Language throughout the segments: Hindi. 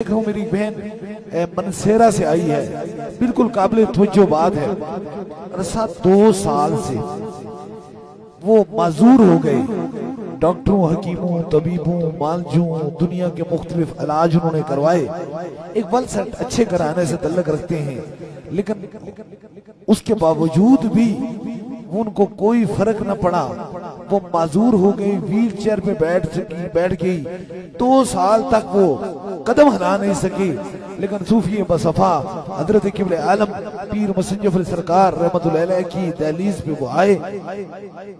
देख रहा हूँ मेरी बहन मनसेरा से आई है, बिल्कुल काबिल तवज्जो बात है। अरसा 2 साल से वो माजूर हो गए। डॉक्टरों, हकीमों, तबीबों, मालजों, दुनिया के मुख्तलिफ इलाज उन्होंने करवाए। एक बल सेट अच्छे घराने से तल्लक रखते हैं, लेकिन उसके बावजूद भी उनको कोई फर्क न पड़ा। वो माजूर हो गई, व्हील चेयर पे बैठ गई। 2 साल तक वो कदम हिला नहीं सकी। लेकिन सूफी बसफा हजरत किबले आलम पीर मुसन्निफ सरकार रहमतुल्लाह अलैह की दहलीज पे वो आए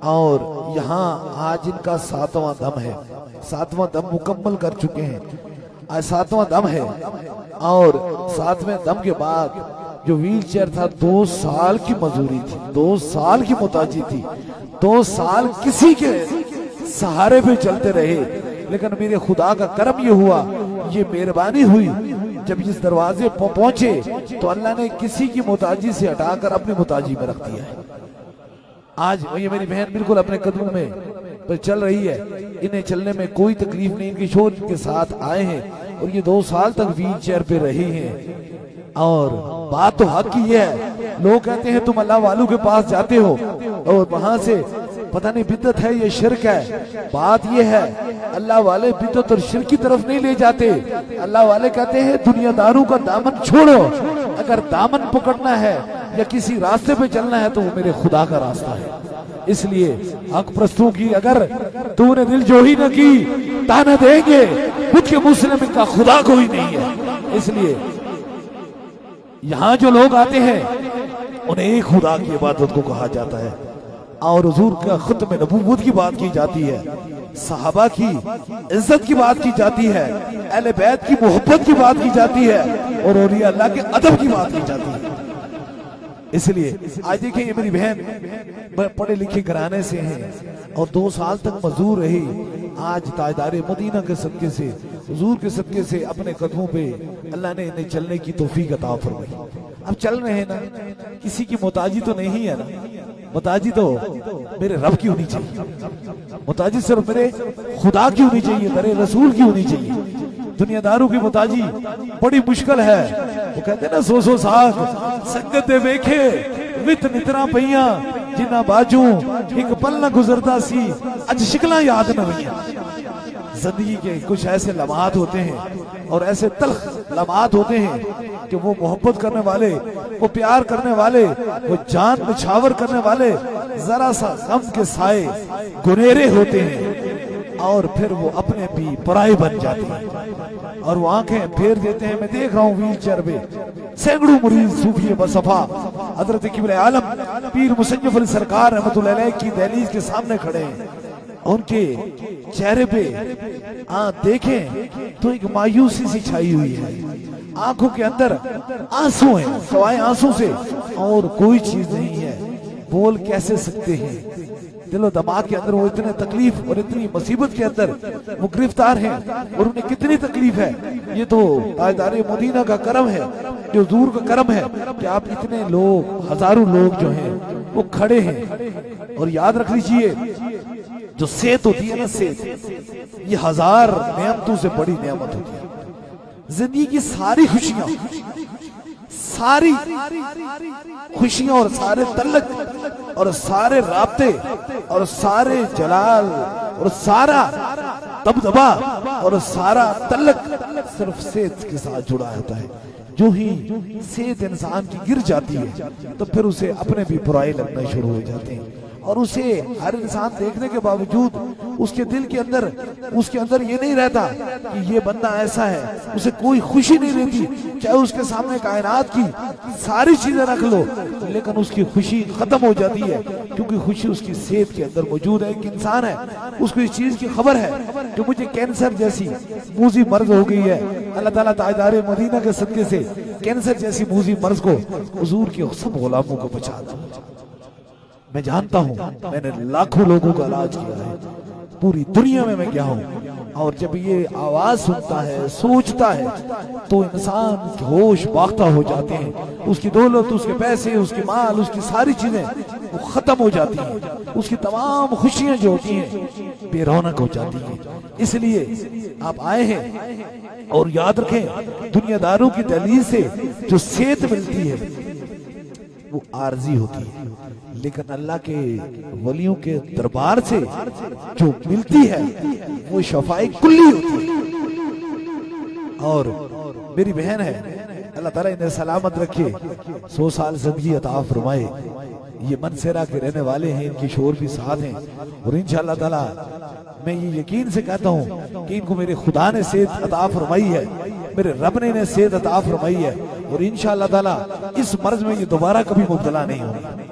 और यहाँ आज इनका 7वां दम है। 7वां दम मुकम्मल कर चुके हैं। आज 7वां दम है और 7वें दम के बाद जो व्हील चेयर था 2 साल की मजूरी थी, 2 साल की मुताजी थी। 2 साल किसी के सहारे पे चलते रहे, लेकिन मेरे खुदा का करम ये हुआ, ये मेहरबानी हुई, जब इस दरवाजे पहुंचे तो अल्लाह ने किसी की मुताजी से हटाकर अपनी मुताजी में रख दिया है। आज ये मेरी बहन बिल्कुल अपने कदमों में पर चल रही है। इन्हें चलने में कोई तकलीफ नहीं, इनकी शोर के साथ आए हैं और ये 2 साल तक व्हील चेयर पे रही हैं। और बात तो हक की है। लोग कहते हैं तुम अल्लाह वालों के पास जाते हो और वहां से पता नहीं बिद्दत है ये शिरक है। बात ये है, अल्लाह वाले बिद्दत और शिरक की तरफ नहीं ले जाते। अल्लाह वाले कहते हैं दुनियादारों का दामन छोड़ो। अगर दामन पकड़ना है या किसी रास्ते पे चलना है तो वो मेरे खुदा का रास्ता है। इसलिए हक प्रस्तों की अगर तूने दिलजोही न की, ताना देंगे खुद के मुस्लिम का खुदा कोई नहीं है। इसलिए यहाँ जो लोग आते हैं उन्हें एक खुदा की इबादत को कहा जाता है और हुजूर का खुत्म नबूवत की बात की जाती है, सहाबा की इज्जत की बात की जाती है, अहले बैत की मोहब्बत की बात की जाती है और औलिया अल्लाह के अदब की बात की जाती है। इसलिए आज देखिए ये मेरी बहन पढ़े लिखे घराने से हैं और 2 साल तक मजदूर रही। आज ताजदारे मदीना के सदके से, हुजूर के सदके से अपने कदमों पे अल्लाह ने इन्हें चलने की तौफीक अता फरमाई। अब चल रहे हैं ना, किसी की मोताजी तो नहीं है ना, मोताजी तो मेरे रब की होनी चाहिए। मोताजी सिर्फ मेरे खुदा की होनी चाहिए, मेरे रसूल की होनी चाहिए। दुनियादारों की मोताजी बड़ी मुश्किल है। वो कहते हैं ना 100 साग संगत वेखे वित नितरा पईया, जिन्ना बाजू एक पल न गुजरता सी, अज शिकला याद न रही। जिंदगी के कुछ ऐसे लम्हात होते हैं और ऐसे तल्ख लम्हात होते हैं कि वो मोहब्बत करने वाले, वो प्यार करने वाले, वो जान निछावर करने वाले जरा सा गम के साए गुनेरे होते हैं और फिर वो अपने भी पराए बन जाते हैं और वो आंखें फेर देते हैं। मैं देख रहा हूँ व्हील चेयर पे सैकड़ों मुरीद सूफी बसफा हजरत किबले आलम पीर मुसन्निफ सरकार रहमतुल्लाह अलैह की दहलीज के सामने खड़े हैं। उनके चेहरे पे देखें तो एक मायूसी सी छाई हुई है, आंखों के अंदर आंसू हैं, सवाए आंसू से और कोई चीज नहीं है। बोल कैसे सकते हैं? दिलो दिमाग के अंदर वो इतने तकलीफ और इतनी मुसीबत के अंदर वो गिरफ्तार हैं और उन्हें कितनी तकलीफ है। ये तो ताजदारे मदीना का करम है, जो दूर का करम है कि आप इतने लोग, हजारों लोग जो हैं वो खड़े हैं। और याद रख लीजिए जो सेहत होती है ना, सेहत ये 1000 नेमतों से बड़ी नेमत होती है। जिंदगी की सारी खुशियां और सारे तल्लक और सारे राब्ते और सारे जलाल और सारा दबदबा और सारा तल्लक सिर्फ सेहत के साथ जुड़ा होता है। जो ही सेहत इंसान की गिर जाती है तो फिर उसे अपने भी बुराई लगना शुरू हो जाते हैं और उसे हर इंसान देखने के बावजूद उसके दिल के अंदर, उसके अंदर ये नहीं रहता कि ये बंदा ऐसा है, उसे कोई खुशी नहीं रहती। चाहे उसके सामने कायनात की सारी चीजें रख लो, लेकिन उसकी खुशी खत्म हो जाती है क्योंकि खुशी उसकी सेहत के अंदर मौजूद है। एक इंसान है, उसको इस चीज की खबर है कि मुझे कैंसर जैसी मूजी मर्ज हो गई है। अल्लाह ताला ताजदारे मदीना के सदके से कैंसर जैसी मूजी मर्ज को हुजूर के सब गुलामों को बचा दो। मैं जानता हूँ, मैंने लाखों लोगों का इलाज किया है, पूरी दुनिया में मैं गया हूँ। और जब ये आवाज सुनता है, सोचता है तो इंसान होश बाख्ता हो जाते हैं। उसकी दौलत, उसके पैसे, उसके माल, उसकी सारी चीजें वो खत्म हो जाती हैं, उसकी तमाम खुशियां जो होती हैं बेरौनक हो जाती हैं। इसलिए आप आए हैं और याद रखें, दुनियादारों की दलील से जो सेहत मिलती है वो आरजी होती है, लेकिन अल्लाह के वलियों के दरबार से जो मिलती है वो शफाई कुल्ली होती है। और मेरी बहन है, अल्लाह ताला इन्हें सलामत रखे, 100 साल जिंदगी अता फरमाए। ये मनसेरा के रहने वाले हैं, इनकी शोर भी साथ हैं, और इंशाअल्लाह ताला मैं ये यकीन से कहता हूँ कि इनको मेरे खुदा ने सेहत अता फरमाई है, मेरे रब ने इन्हें सेहत अता फरमाई है, और इंशाअल्लाह ताला इस मर्ज में ये दोबारा कभी मुब्तला नहीं होंगे।